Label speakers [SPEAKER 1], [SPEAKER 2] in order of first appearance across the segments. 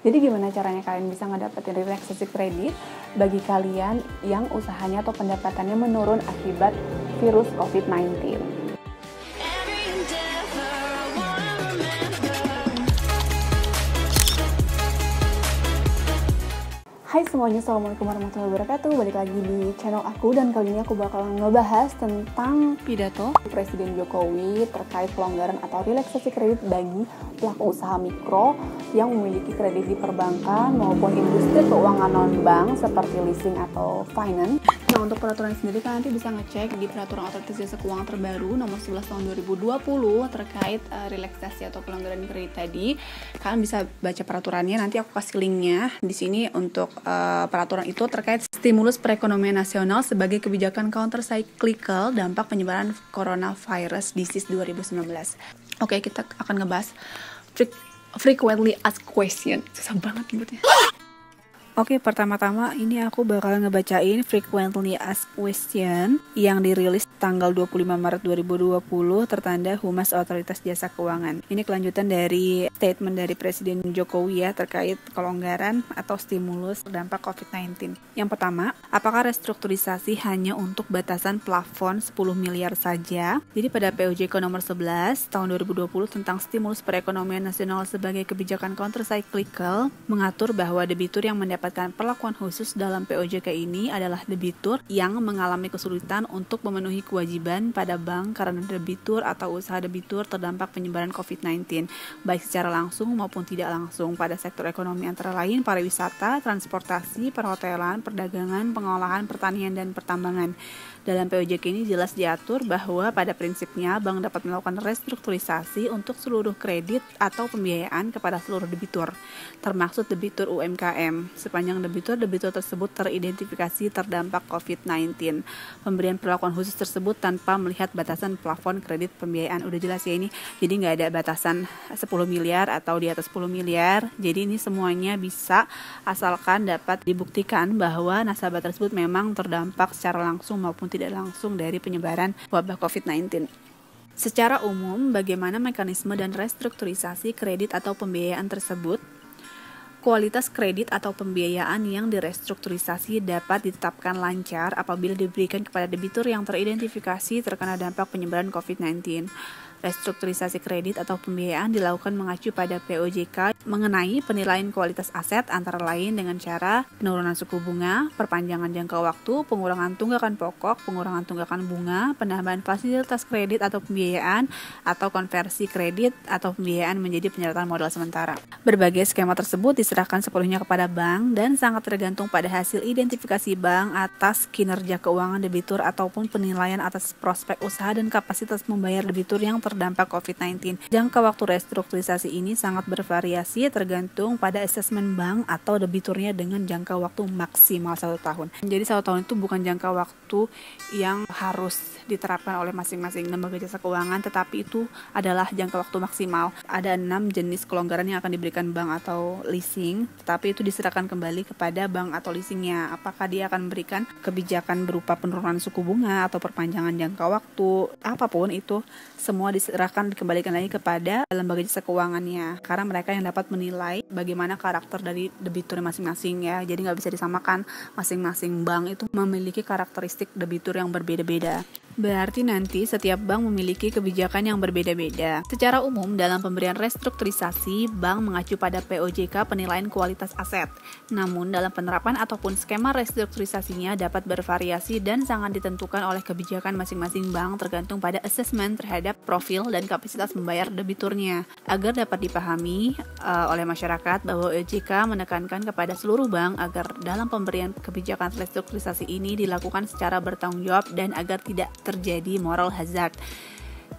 [SPEAKER 1] Jadi gimana caranya kalian bisa ngedapetin relaksasi kredit bagi kalian yang usahanya atau pendapatannya menurun akibat virus COVID-19? Hai semuanya, Assalamualaikum warahmatullahi wabarakatuh. Balik lagi di channel aku, dan kali ini aku bakal ngebahas tentang pidato Presiden Jokowi terkait pelonggaran atau relaksasi kredit bagi pelaku usaha mikro yang memiliki kredit di perbankan maupun industri keuangan non-bank seperti leasing atau finance. Nah, untuk peraturan sendiri kalian nanti bisa ngecek di Peraturan Otoritas Jasa Keuangan Terbaru nomor 11 tahun 2020 terkait relaksasi atau pelonggaran kredit tadi. Kalian bisa baca peraturannya, nanti aku kasih linknya di sini untuk peraturan itu terkait stimulus perekonomian nasional sebagai kebijakan counter-cyclical dampak penyebaran coronavirus disease 2019. Oke, kita akan ngebahas frequently asked question. Susah banget nyebutnya. Oke, pertama-tama ini aku bakal ngebacain frequently asked question yang dirilis tanggal 25 Maret 2020 tertanda Humas Otoritas Jasa Keuangan. Ini kelanjutan dari statement dari Presiden Jokowi ya terkait kelonggaran atau stimulus dampak COVID-19. Yang pertama, apakah restrukturisasi hanya untuk batasan plafon 10 miliar saja? Jadi pada POJK nomor 11 tahun 2020 tentang stimulus perekonomian nasional sebagai kebijakan counter-cyclical mengatur bahwa debitur yang mendapatkan perlakuan khusus dalam POJK ini adalah debitur yang mengalami kesulitan untuk memenuhi kewajiban pada bank karena debitur atau usaha debitur terdampak penyebaran COVID-19, baik secara langsung maupun tidak langsung pada sektor ekonomi antara lain pariwisata, transportasi, perhotelan, perdagangan, pengolahan, pertanian, dan pertambangan. Dalam POJK ini jelas diatur bahwa pada prinsipnya bank dapat melakukan restrukturisasi untuk seluruh kredit atau pembiayaan kepada seluruh debitur, termasuk debitur UMKM, sepanjang debitur tersebut teridentifikasi terdampak COVID-19. Pemberian perlakuan khusus tersebut tanpa melihat batasan plafon kredit pembiayaan. Udah jelas ya ini, jadi nggak ada batasan 10 miliar atau di atas 10 miliar. Jadi ini semuanya bisa asalkan dapat dibuktikan bahwa nasabah tersebut memang terdampak secara langsung maupun tidak langsung dari penyebaran wabah COVID-19. Secara umum, bagaimana mekanisme dan restrukturisasi kredit atau pembiayaan tersebut? Kualitas kredit atau pembiayaan yang direstrukturisasi dapat ditetapkan lancar apabila diberikan kepada debitur yang teridentifikasi terkena dampak penyebaran COVID-19. Restrukturisasi kredit atau pembiayaan dilakukan mengacu pada POJK mengenai penilaian kualitas aset antara lain dengan cara penurunan suku bunga, perpanjangan jangka waktu, pengurangan tunggakan pokok, pengurangan tunggakan bunga, penambahan fasilitas kredit atau pembiayaan, atau konversi kredit atau pembiayaan menjadi penyertaan modal sementara. Berbagai skema tersebut diserahkan sepenuhnya kepada bank dan sangat tergantung pada hasil identifikasi bank atas kinerja keuangan debitur ataupun penilaian atas prospek usaha dan kapasitas membayar debitur yang terdampak COVID-19. Jangka waktu restrukturisasi ini sangat bervariasi tergantung pada asesmen bank atau debiturnya dengan jangka waktu maksimal 1 tahun. Jadi 1 tahun itu bukan jangka waktu yang harus diterapkan oleh masing-masing lembaga jasa keuangan, tetapi itu adalah jangka waktu maksimal. Ada 6 jenis kelonggaran yang akan diberikan bank atau leasing, tetapi itu diserahkan kembali kepada bank atau leasingnya. Apakah dia akan memberikan kebijakan berupa penurunan suku bunga atau perpanjangan jangka waktu, apapun itu, semua diserahkan dikembalikan lagi kepada lembaga jasa keuangannya, karena mereka yang dapat menilai bagaimana karakter dari debitur masing-masing ya. Jadi nggak bisa disamakan, masing-masing bank itu memiliki karakteristik debitur yang berbeda-beda. Berarti nanti setiap bank memiliki kebijakan yang berbeda-beda. Secara umum dalam pemberian restrukturisasi, bank mengacu pada POJK penilaian kualitas aset. Namun dalam penerapan ataupun skema restrukturisasinya dapat bervariasi dan sangat ditentukan oleh kebijakan masing-masing bank tergantung pada asesmen terhadap profil dan kapasitas membayar debiturnya. Agar dapat dipahami oleh masyarakat bahwa OJK menekankan kepada seluruh bank agar dalam pemberian kebijakan restrukturisasi ini dilakukan secara bertanggung jawab dan agar tidak terjadi moral hazard.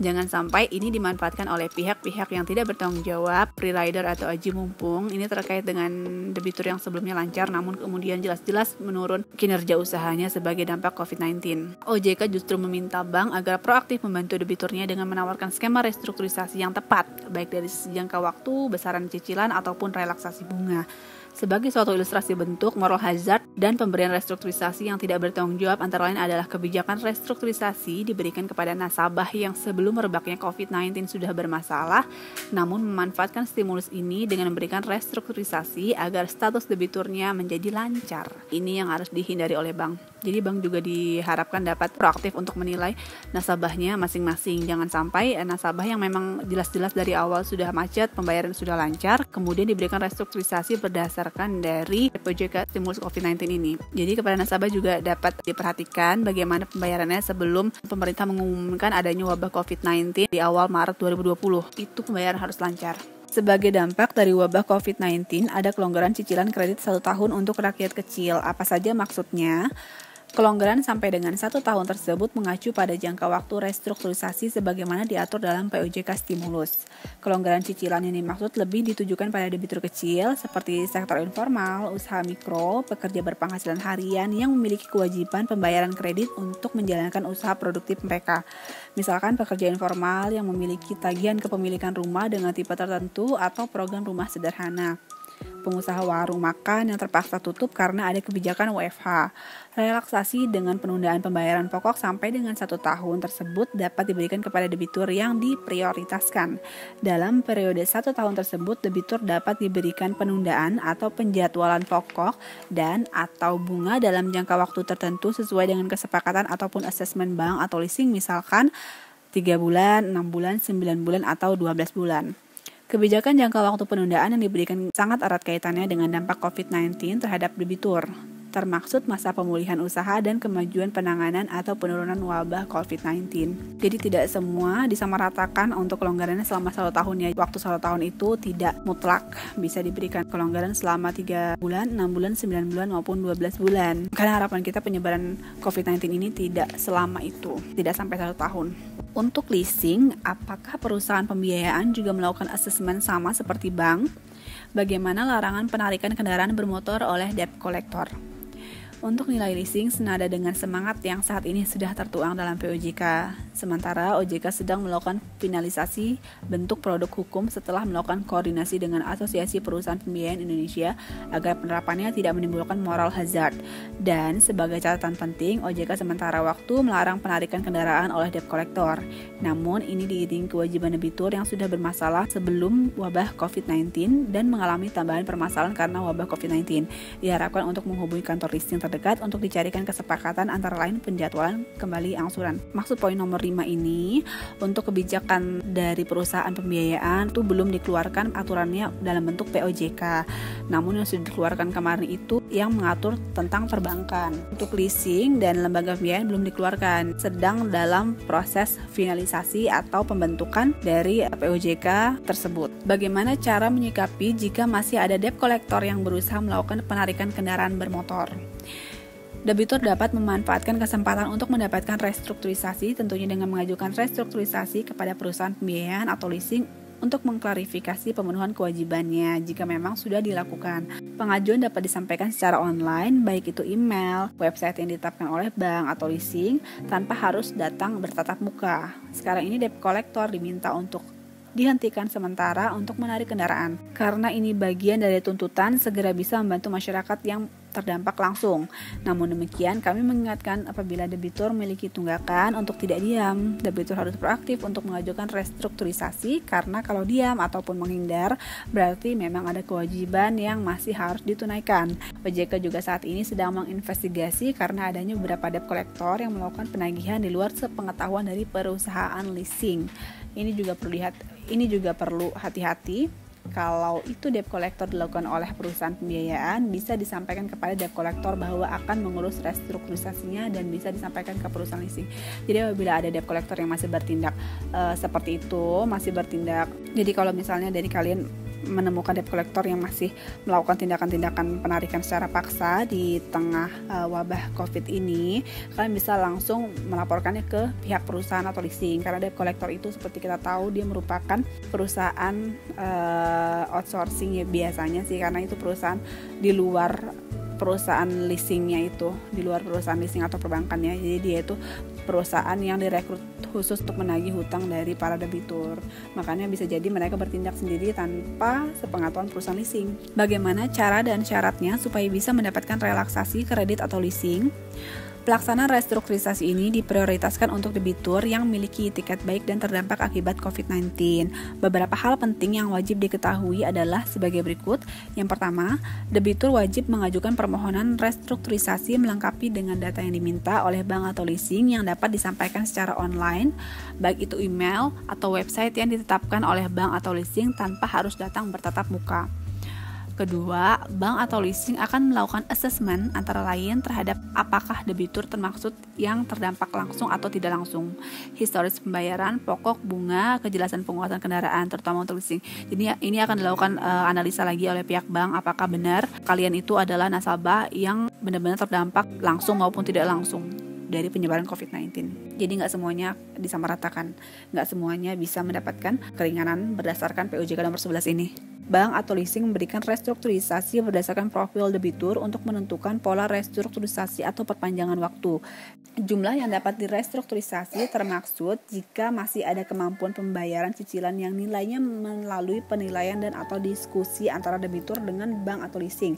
[SPEAKER 1] Jangan sampai ini dimanfaatkan oleh pihak-pihak yang tidak bertanggung jawab, pre-rider atau aji mumpung. Ini terkait dengan debitur yang sebelumnya lancar namun kemudian jelas-jelas menurun kinerja usahanya sebagai dampak COVID-19. OJK justru meminta bank agar proaktif membantu debiturnya dengan menawarkan skema restrukturisasi yang tepat, baik dari sisi jangka waktu, besaran cicilan, ataupun relaksasi bunga. Sebagai suatu ilustrasi bentuk moral hazard dan pemberian restrukturisasi yang tidak bertanggung jawab antara lain adalah kebijakan restrukturisasi diberikan kepada nasabah yang sebelum merebaknya COVID-19 sudah bermasalah, namun memanfaatkan stimulus ini dengan memberikan restrukturisasi agar status debiturnya menjadi lancar. Ini yang harus dihindari oleh bank. Jadi bank juga diharapkan dapat proaktif untuk menilai nasabahnya masing-masing. Jangan sampai nasabah yang memang jelas-jelas dari awal sudah macet, pembayaran sudah lancar, kemudian diberikan restrukturisasi berdasarkan dari POJK stimulus COVID-19 ini. Jadi kepada nasabah juga dapat diperhatikan bagaimana pembayarannya sebelum pemerintah mengumumkan adanya wabah COVID-19 di awal Maret 2020. Itu pembayaran harus lancar. Sebagai dampak dari wabah COVID-19, ada kelonggaran cicilan kredit 1 tahun untuk rakyat kecil. Apa saja maksudnya? Kelonggaran sampai dengan 1 tahun tersebut mengacu pada jangka waktu restrukturisasi sebagaimana diatur dalam POJK stimulus. Kelonggaran cicilan yang dimaksud lebih ditujukan pada debitur kecil seperti sektor informal, usaha mikro, pekerja berpenghasilan harian yang memiliki kewajiban pembayaran kredit untuk menjalankan usaha produktif mereka. Misalkan pekerja informal yang memiliki tagihan kepemilikan rumah dengan tipe tertentu atau program rumah sederhana. Pengusaha warung makan yang terpaksa tutup karena ada kebijakan WFH. Relaksasi dengan penundaan pembayaran pokok sampai dengan 1 tahun tersebut dapat diberikan kepada debitur yang diprioritaskan. Dalam periode 1 tahun tersebut, debitur dapat diberikan penundaan atau penjadwalan pokok dan atau bunga dalam jangka waktu tertentu sesuai dengan kesepakatan ataupun asesmen bank atau leasing, misalkan 3 bulan, 6 bulan, 9 bulan, atau 12 bulan. Kebijakan jangka waktu penundaan yang diberikan sangat erat kaitannya dengan dampak COVID-19 terhadap debitur, termaksud masa pemulihan usaha dan kemajuan penanganan atau penurunan wabah COVID-19. Jadi tidak semua disamaratakan untuk kelonggarannya selama 1 tahun ya. Waktu 1 tahun itu tidak mutlak, bisa diberikan kelonggaran selama 3 bulan, 6 bulan, 9 bulan, maupun 12 bulan. Karena harapan kita penyebaran COVID-19 ini tidak selama itu, tidak sampai 1 tahun. Untuk leasing, apakah perusahaan pembiayaan juga melakukan asesmen sama seperti bank? Bagaimana larangan penarikan kendaraan bermotor oleh debt collector? Untuk nilai leasing senada dengan semangat yang saat ini sudah tertuang dalam POJK. Sementara OJK sedang melakukan finalisasi bentuk produk hukum setelah melakukan koordinasi dengan Asosiasi Perusahaan Pembiayaan Indonesia agar penerapannya tidak menimbulkan moral hazard. Dan sebagai catatan penting, OJK sementara waktu melarang penarikan kendaraan oleh debt collector. Namun ini diiringi kewajiban debitur yang sudah bermasalah sebelum wabah COVID-19 dan mengalami tambahan permasalahan karena wabah COVID-19. Diharapkan untuk menghubungi kantor leasing terdekat untuk dicarikan kesepakatan antara lain penjadwalan kembali angsuran. Maksud poin nomor 5 ini, untuk kebijakan dari perusahaan pembiayaan itu belum dikeluarkan aturannya dalam bentuk POJK. Namun yang sudah dikeluarkan kemarin itu yang mengatur tentang perbankan. Untuk leasing dan lembaga pembiayaan belum dikeluarkan, sedang dalam proses finalisasi atau pembentukan dari POJK tersebut. Bagaimana cara menyikapi jika masih ada debt collector yang berusaha melakukan penarikan kendaraan bermotor? Debitur dapat memanfaatkan kesempatan untuk mendapatkan restrukturisasi, tentunya dengan mengajukan restrukturisasi kepada perusahaan pembiayaan atau leasing untuk mengklarifikasi pemenuhan kewajibannya jika memang sudah dilakukan. Pengajuan dapat disampaikan secara online, baik itu email, website yang ditetapkan oleh bank atau leasing, tanpa harus datang bertatap muka. Sekarang ini debt collector diminta untuk dihentikan sementara untuk menarik kendaraan. Karena ini bagian dari tuntutan segera bisa membantu masyarakat yang terdampak langsung. Namun demikian, kami mengingatkan apabila debitur memiliki tunggakan untuk tidak diam. Debitur harus proaktif untuk mengajukan restrukturisasi karena kalau diam ataupun menghindar berarti memang ada kewajiban yang masih harus ditunaikan. OJK juga saat ini sedang menginvestigasi karena adanya beberapa debt collector yang melakukan penagihan di luar sepengetahuan dari perusahaan leasing. Ini juga perlu hati-hati. Kalau itu debt collector dilakukan oleh perusahaan pembiayaan, bisa disampaikan kepada debt collector bahwa akan mengurus restrukturisasinya dan bisa disampaikan ke perusahaan leasing. Jadi apabila ada debt collector yang masih bertindak seperti itu, jadi kalau misalnya dari kalian menemukan debt collector yang masih melakukan tindakan-tindakan penarikan secara paksa di tengah wabah COVID ini, kalian bisa langsung melaporkannya ke pihak perusahaan atau leasing. Karena debt collector itu seperti kita tahu dia merupakan perusahaan outsourcing ya biasanya sih, karena itu perusahaan di luar perusahaan leasingnya itu, di luar perusahaan leasing atau perbankannya. Jadi dia itu perusahaan yang direkrut khusus untuk menagih hutang dari para debitur. Makanya bisa jadi mereka bertindak sendiri tanpa sepengetahuan perusahaan leasing. Bagaimana cara dan syaratnya supaya bisa mendapatkan relaksasi kredit atau leasing? Pelaksanaan restrukturisasi ini diprioritaskan untuk debitur yang memiliki itikat baik dan terdampak akibat COVID-19. Beberapa hal penting yang wajib diketahui adalah sebagai berikut. Yang pertama, debitur wajib mengajukan permohonan restrukturisasi melengkapi dengan data yang diminta oleh bank atau leasing yang dapat disampaikan secara online, baik itu email atau website yang ditetapkan oleh bank atau leasing tanpa harus datang bertatap muka. Kedua, bank atau leasing akan melakukan assessment antara lain terhadap apakah debitur termaksud yang terdampak langsung atau tidak langsung, historis pembayaran, pokok, bunga, kejelasan penguatan kendaraan, terutama untuk leasing. Jadi ini akan dilakukan analisa lagi oleh pihak bank apakah benar kalian itu adalah nasabah yang benar-benar terdampak langsung maupun tidak langsung dari penyebaran COVID-19. Jadi nggak semuanya disamaratakan, nggak semuanya bisa mendapatkan keringanan berdasarkan POJK nomor 11 ini. Bank atau leasing memberikan restrukturisasi berdasarkan profil debitur untuk menentukan pola restrukturisasi atau perpanjangan waktu. Jumlah yang dapat direstrukturisasi termaksud jika masih ada kemampuan pembayaran cicilan yang nilainya melalui penilaian dan atau diskusi antara debitur dengan bank atau leasing.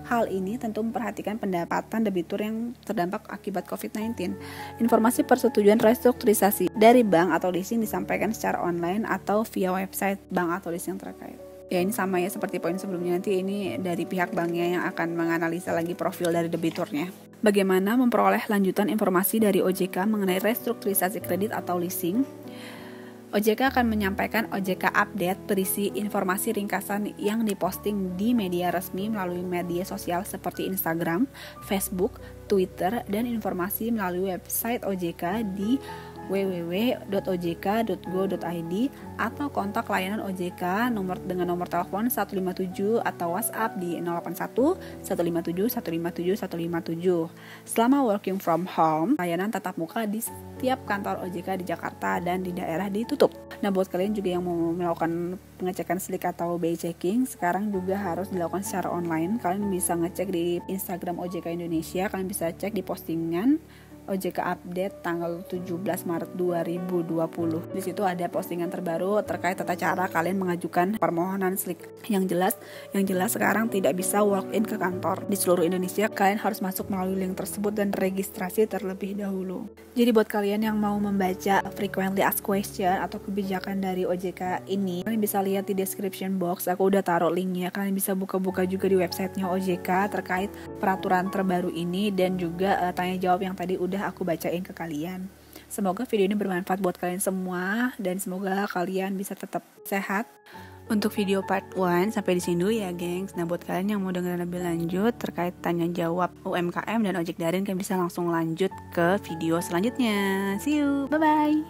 [SPEAKER 1] Hal ini tentu memperhatikan pendapatan debitur yang terdampak akibat COVID-19. Informasi persetujuan restrukturisasi dari bank atau leasing disampaikan secara online atau via website bank atau leasing terkait. Ya ini sama ya seperti poin sebelumnya, nanti ini dari pihak banknya yang akan menganalisa lagi profil dari debiturnya. Bagaimana memperoleh lanjutan informasi dari OJK mengenai restrukturisasi kredit atau leasing? OJK akan menyampaikan OJK update berisi informasi ringkasan yang diposting di media resmi melalui media sosial seperti Instagram, Facebook, Twitter, dan informasi melalui website OJK di www.ojk.go.id atau kontak layanan OJK dengan nomor telepon 157 atau WhatsApp di 081 157 157 157. Selama working from home, layanan tatap muka di setiap kantor OJK di Jakarta dan di daerah ditutup. Nah, buat kalian juga yang mau melakukan pengecekan SLIK atau BI checking, sekarang juga harus dilakukan secara online. Kalian bisa ngecek di Instagram OJK Indonesia, kalian bisa cek di postingan OJK update tanggal 17 Maret 2020. Di situ ada postingan terbaru terkait tata cara kalian mengajukan permohonan SLIK. Yang jelas sekarang tidak bisa walk in ke kantor. Di seluruh Indonesia kalian harus masuk melalui link tersebut dan registrasi terlebih dahulu. Jadi buat kalian yang mau membaca frequently asked question atau kebijakan dari OJK ini, kalian bisa lihat di description box. Aku udah taruh linknya. Kalian bisa buka-buka juga di websitenya OJK terkait peraturan terbaru ini dan juga tanya jawab yang tadi udah aku bacain ke kalian. Semoga video ini bermanfaat buat kalian semua dan semoga kalian bisa tetap sehat. Untuk video part 1 sampai di sini dulu ya, gengs. Nah, buat kalian yang mau dengar lebih lanjut terkait tanya jawab UMKM dan ojek daring, kalian bisa langsung lanjut ke video selanjutnya. See you. Bye bye.